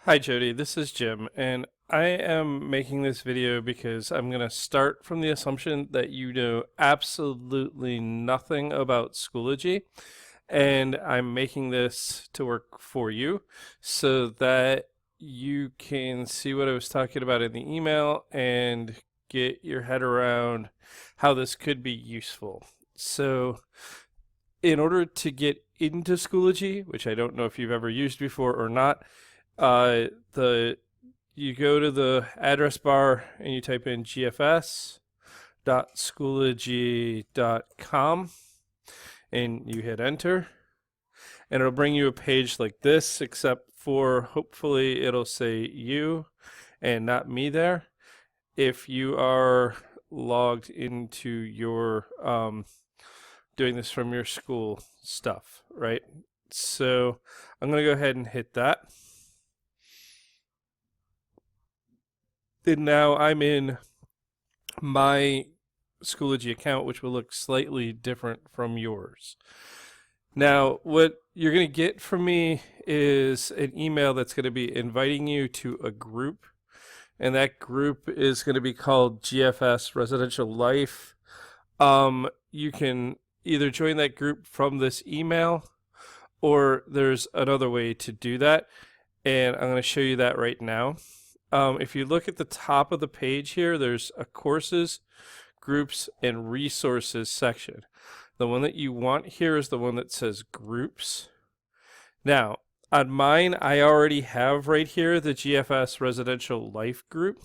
Hi Jody, this is Jim, and I am making this video because I'm going to start from the assumption that you know absolutely nothing about Schoology, and I'm making this to work for you so that you can see what I was talking about in the email and get your head around how this could be useful. So, in order to get into Schoology, which I don't know if you've ever used before or not, the you go to the address bar and you type in gfs.schoology.com and you hit enter, and it'll bring you a page like this, except for hopefully it'll say you and not me there if you are logged into your doing this from your school stuff, right? So I'm going to go ahead and hit that. And now I'm in my Schoology account, which will look slightly different from yours. Now, what you're going to get from me is an email that's going to be inviting you to a group, and that group is going to be called GFS Residential Life. You can either join that group from this email, or there's another way to do that, and I'm going to show you that right now. If you look at the top of the page here, there's a courses, groups, and resources section. The one that you want here is the one that says groups. Now, on mine, I already have right here the GFS Residential Life group.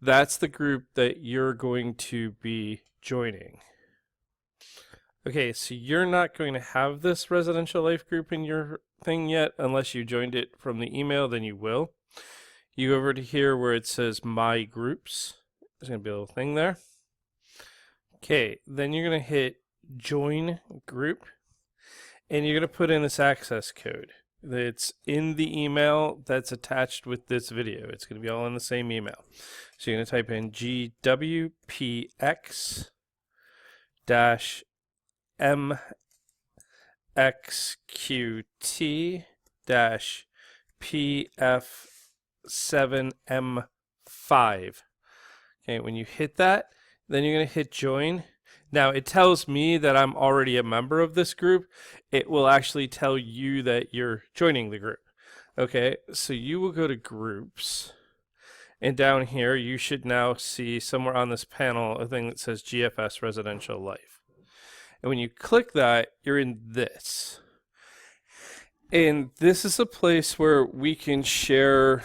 That's the group that you're going to be joining. Okay, so you're not going to have this residential life group in your thing yet unless you joined it from the email, then you will. You go over to here where it says My Groups. There's going to be a little thing there. Okay, then you're going to hit Join Group, and you're going to put in this access code that's in the email that's attached with this video. It's going to be all in the same email. So you're going to type in GWPX-MXQT-PF 7M5. Okay, when you hit that, then you're going to hit join. Now it tells me that I'm already a member of this group. It will actually tell you that you're joining the group. Okay, so you will go to groups, and down here you should now see somewhere on this panel a thing that says GFS Residential Life. And when you click that, you're in this. And this is a place where we can share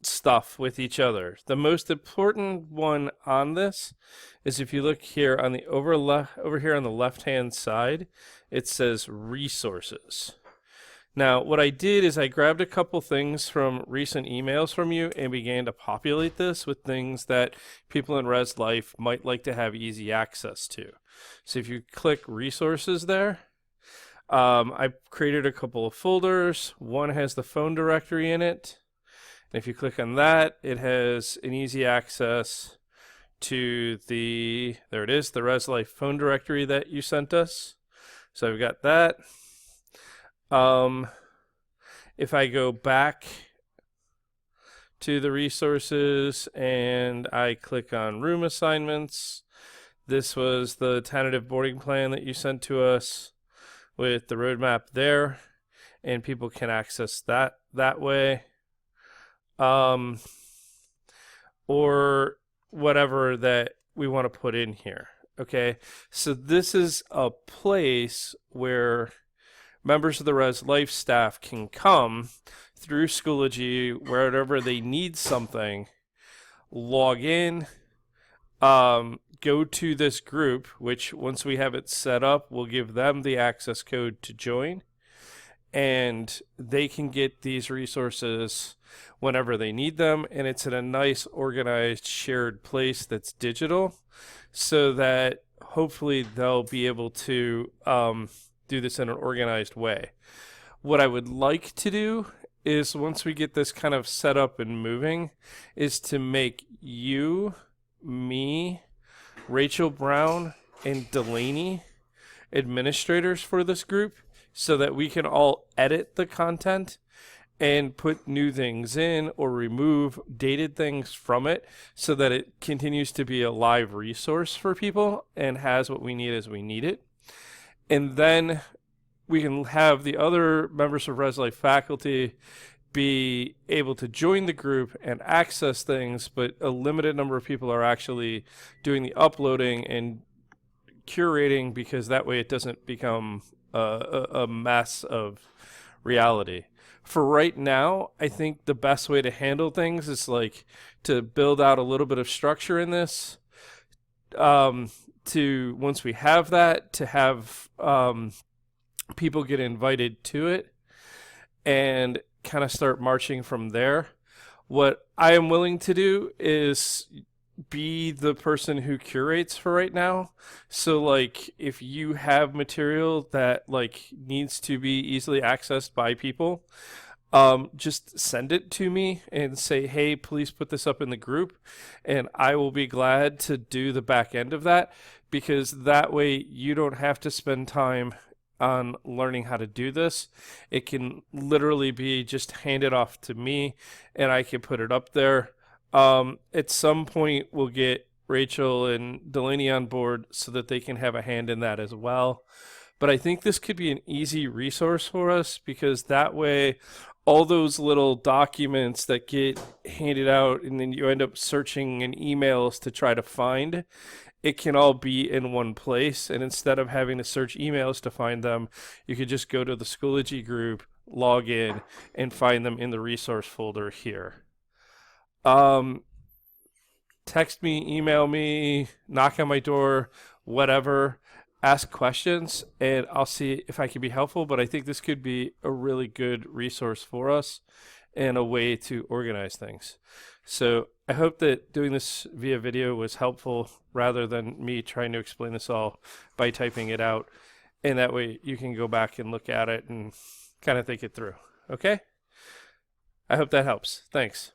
stuff with each other. The most important one on this is if you look here on the over here on the left hand side, it says resources. Now what I did is I grabbed a couple things from recent emails from you and began to populate this with things that people in Res Life might like to have easy access to. So if you click resources there, I created a couple of folders. One has the phone directory in it. And if you click on that, it has an easy access to the, there it is, the Res Life phone directory that you sent us. So I've got that. If I go back to the resources and I click on room assignments, this was the tentative boarding plan that you sent to us with the roadmap there, and people can access that way. Or whatever that we want to put in here. Okay, so this is a place where members of the Res Life staff can come through Schoology wherever they need something, log in, go to this group, which once we have it set up, we'll give them the access code to join, and they can get these resources whenever they need them, and it's in a nice organized shared place that's digital, so that hopefully they'll be able to do this in an organized way. What I would like to do is, once we get this kind of set up and moving, is to make you, me, Rachel Brown, and Delaney administrators for this group, so that we can all edit the content and put new things in or remove dated things from it so that it continues to be a live resource for people and has what we need as we need it. And then we can have the other members of ResLife faculty be able to join the group and access things, but a limited number of people are actually doing the uploading and curating, because that way it doesn't become a mess of reality. For right now, I think the best way to handle things is like to build out a little bit of structure in this, to once we have that, to have people get invited to it and kind of start marching from there. What I am willing to do is be the person who curates for right now. So like if you have material that like needs to be easily accessed by people, just send it to me and say, hey, please put this up in the group, and I will be glad to do the back end of that, because that way you don't have to spend time on learning how to do this. It can literally be just handed off to me and I can put it up there. At some point we'll get Rachel and Delaney on board so that they can have a hand in that as well. But I think this could be an easy resource for us, because that way all those little documents that get handed out and then you end up searching in emails to try to find, it can all be in one place. And instead of having to search emails to find them, you could just go to the Schoology group, log in, and find them in the resource folder here. Text me, email me, knock on my door, whatever, ask questions, and I'll see if I can be helpful. But I think this could be a really good resource for us and a way to organize things. So I hope that doing this via video was helpful, rather than me trying to explain this all by typing it out. And that way you can go back and look at it and kind of think it through. Okay? I hope that helps. Thanks.